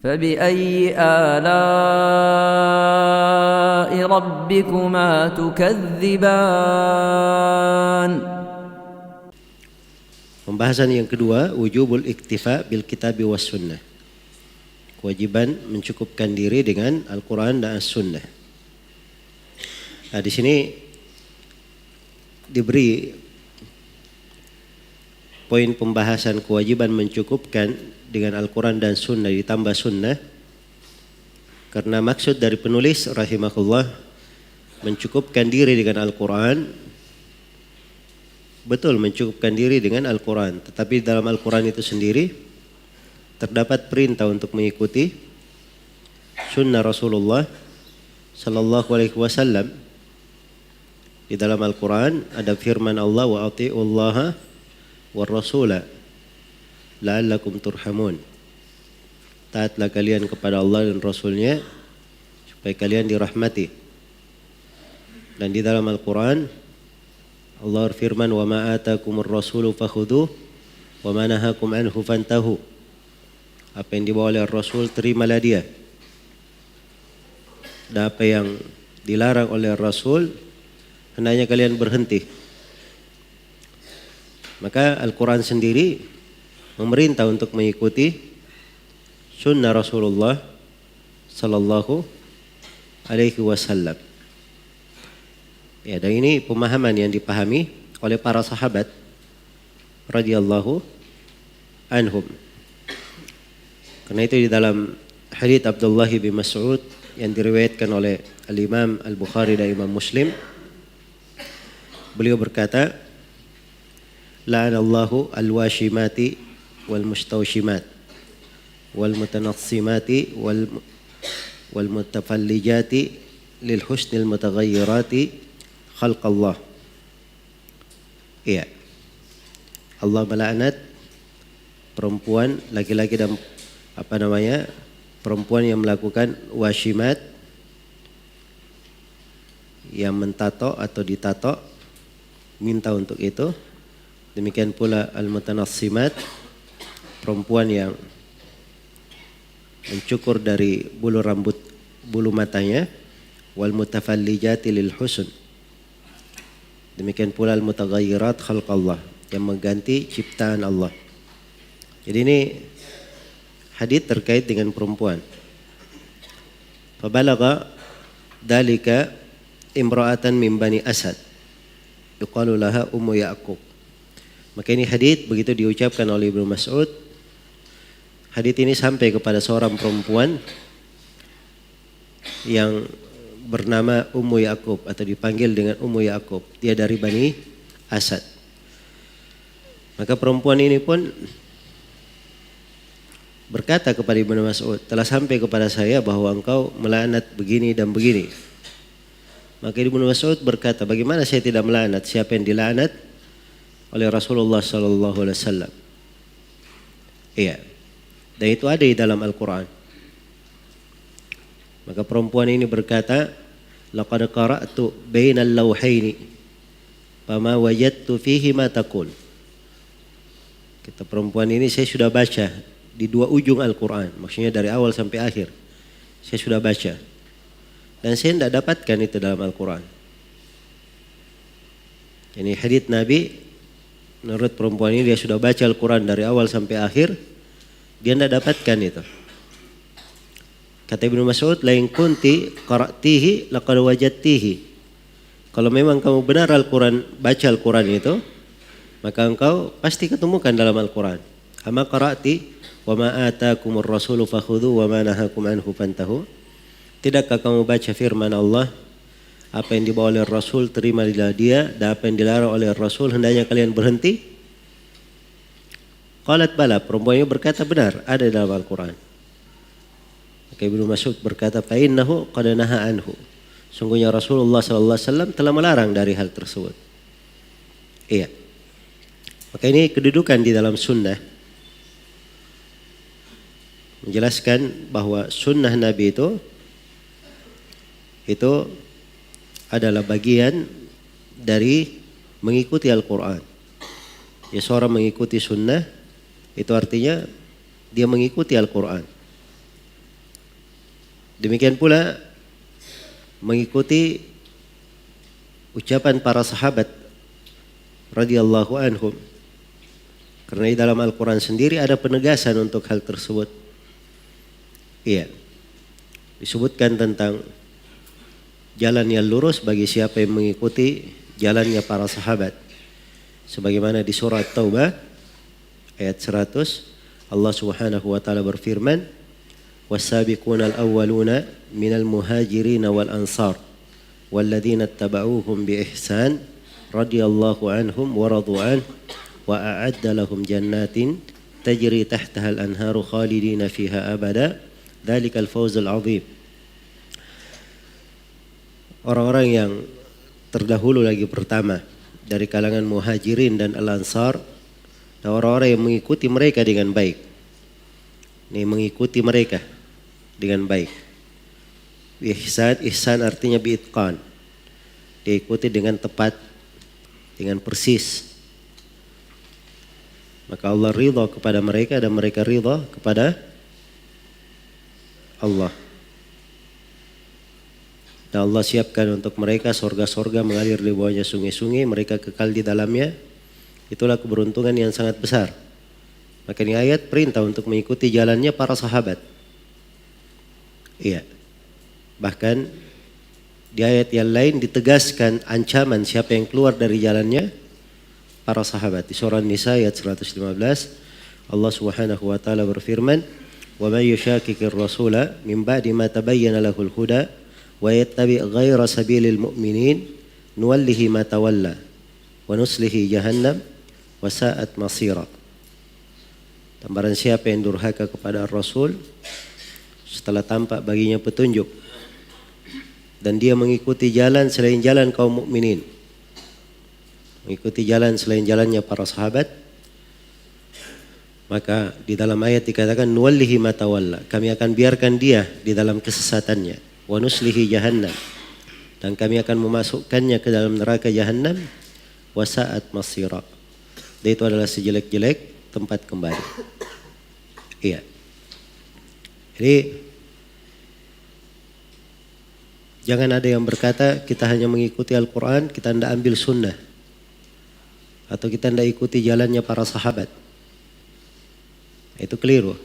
فبأي آلاء ربكما تكذبان. Pembahasan yang kedua, wujubul iktifa bil kitabi was sunnah. Kewajiban mencukupkan diri dengan Al-Quran dan As-Sunnah. Nah, di sini diberi poin pembahasan kewajiban mencukupkan dengan Al-Quran dan Sunnah ditambah Sunnah, karena maksud dari penulis rahimahullah mencukupkan diri dengan Al-Quran, betul mencukupkan diri dengan Al-Quran, tetapi dalam Al-Quran itu sendiri terdapat perintah untuk mengikuti Sunnah Rasulullah Sallallahu Alaihi Wasallam. Di dalam Al-Quran ada firman Allah, wa ati'ullaha war rasula la'allakum turhamun. Taatlah kalian kepada Allah dan Rasulnya supaya kalian dirahmati. Dan di dalam Al-Quran Allah berfirman, wa ma atakumur rasulu fakhuduh wa ma nahakum anhu fantahu. Apa yang dibawa oleh Rasul terimalah dia, dan apa yang dilarang oleh Rasul hendaknya kalian berhenti. Maka Al-Quran sendiri memerintah untuk mengikuti Sunnah Rasulullah Sallallahu Alaihi Wasallam. Ya, dan ini pemahaman yang dipahami oleh para sahabat radhiyallahu anhum. Karena itu di dalam hadits Abdullah bin Mas'ud yang diriwayatkan oleh Al-Imam Al-Bukhari dan Imam Muslim, beliau berkata, la'anallahu al-washimati wal mustawshimat wal mutanassimati wal mutafallijati lil husnil mutaghayyirati khalqallah. Iya, Allah melaknat perempuan, laki-laki dan perempuan yang melakukan washimat, yang mentato atau ditato, minta untuk itu. Demikian pula al-mutanassimat, perempuan yang mencukur dari bulu rambut, bulu matanya. Wal mutafallijati lil husn, demikian pula al-mutaghayyirat khalqallah, yang mengganti ciptaan Allah. Jadi ini hadits terkait dengan perempuan. Fabalagha dalika imra'atan min bani Asad yuqalu laha Ummu Ya'qub. Maka ini hadits begitu diucapkan oleh Ibnu Mas'ud, hadits ini sampai kepada seorang perempuan yang bernama Ummu Ya'qub atau dipanggil dengan Ummu Ya'qub. Dia dari Bani Asad. Maka perempuan ini pun berkata kepada Ibnu Mas'ud, telah sampai kepada saya bahwa engkau melaknat begini dan begini. Maka Ibnu Mas'ud berkata, bagaimana saya tidak melaknat? Siapa yang dilaknat oleh Rasulullah Sallallahu Alaihi Wasallam? Iya, dan itu ada di dalam Al-Quran. Maka perempuan ini berkata, laqad qara'tu bainal lawhaini fama wajadtu fihi ma taqul. Kata perempuan ini, saya sudah baca di dua ujung Al-Quran, maksudnya dari awal sampai akhir saya sudah baca, dan saya tidak dapatkan itu dalam Al-Quran. Ini hadits Nabi, menurut perempuan ini dia sudah baca Al-Quran dari awal sampai akhir, dia tidak dapatkan itu. Kata Ibnu Mas'ud, la in kunti qara'tihi laqad wajadtihi. Kalau memang kamu benar Al-Quran, baca Al-Quran itu, maka engkau pasti ketemukan dalam Al-Quran. Ama qara'ti wa ma atakumur rasulu fakhudhu wa ma nahakum anhu fantahu. Tidakkah kamu baca firman Allah, apa yang dibawa oleh Rasul terimalah dia, dan apa yang dilarang oleh Rasul hendaknya kalian berhenti? Qalat bala, perempuan ini berkata benar, ada dalam Al-Quran. Maka Ibnu Mas'ud berkata, fa innahu qad naha anhu. Sungguhnya Rasulullah sallallahu alaihi wasallam telah melarang dari hal tersebut. Iya. Maka ini kedudukan di dalam sunnah, menjelaskan bahwa sunnah Nabi itu adalah bagian dari mengikuti Al-Quran. Ya, seorang mengikuti sunnah itu artinya dia mengikuti Al-Quran. Demikian pula mengikuti ucapan para sahabat radhiyallahu anhum. Karena di dalam Al-Quran sendiri ada penegasan untuk hal tersebut. Iya. Disebutkan tentang jalan yang lurus bagi siapa yang mengikuti jalannya para sahabat. Sebagaimana di surah Taubah ayat 100, Allah Subhanahu wa taala berfirman, "Was-sabiquna al-awwaluna minal muhajirin wal ansar walladzina ittaba'uuhum bi ihsan radhiyallahu anhum wa radu an wa a'adda lahum jannatin tajri tahtaha al-anharu khalidina fiha abada dzalikal fawzul 'adzim." Orang-orang yang terdahulu lagi pertama dari kalangan muhajirin dan al-ansar, dan orang-orang yang mengikuti mereka dengan baik. Ini mengikuti mereka dengan baik. Ihsan, ihsan artinya biitqan. Diikuti dengan tepat, dengan persis. Maka Allah ridha kepada mereka dan mereka ridha kepada Allah. Dan Allah siapkan untuk mereka sorga-sorga mengalir di bawahnya sungai-sungai, mereka kekal di dalamnya. Itulah keberuntungan yang sangat besar. Maka ini ayat perintah untuk mengikuti jalannya para sahabat. Iya. Bahkan di ayat yang lain ditegaskan ancaman siapa yang keluar dari jalannya para sahabat. Di surah Nisa ayat 115, Allah Subhanahu wa taala berfirman, "Wa may yushaqiqir rasula min ba'di ma tabayyana lahul huda wa yattabi' ghaira sabilil mu'minin nuwallihi ma tawalla wa nuslihi jahannam wa sa'at masira." Dan barang siapa yang durhaka kepada Rasul setelah tampak baginya petunjuk dan dia mengikuti jalan selain jalan kaum mukminin, mengikuti jalan selain jalannya para sahabat, maka di dalam ayat dikatakan nuwallihi ma tawalla, kami akan biarkan dia di dalam kesesatannya, wa nuslihi jahannam, dan kami akan memasukkannya ke dalam neraka jahannam, wa sa'at masira, dan itu adalah sejelek-jelek tempat kembali. Iya. Jadi jangan ada yang berkata kita hanya mengikuti Al-Quran, kita tidak ambil sunnah, atau kita tidak ikuti jalannya para sahabat. Itu keliru.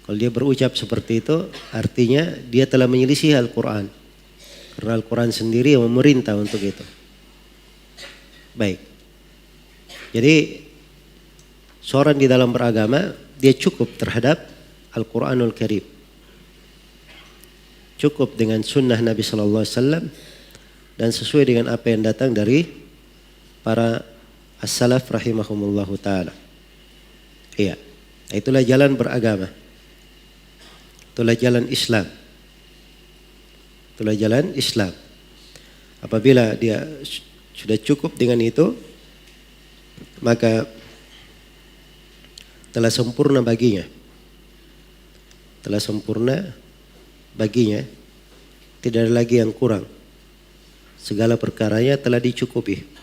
Kalau dia berucap seperti itu, artinya dia telah menyelisih Al-Quran. Karena Al-Quran sendiri yang memerintah untuk itu. Baik. Jadi seorang di dalam beragama, dia cukup terhadap Al-Quranul Karim. Cukup dengan sunnah Nabi Sallallahu Alaihi Wasallam dan sesuai dengan apa yang datang dari para as-salaf rahimahumullahu ta'ala. Iya. Itulah jalan beragama. Itulah jalan Islam. Itulah jalan Islam. Apabila dia sudah cukup dengan itu, maka telah sempurna baginya. Telah sempurna baginya. Tidak ada lagi yang kurang. Segala perkaranya telah dicukupi.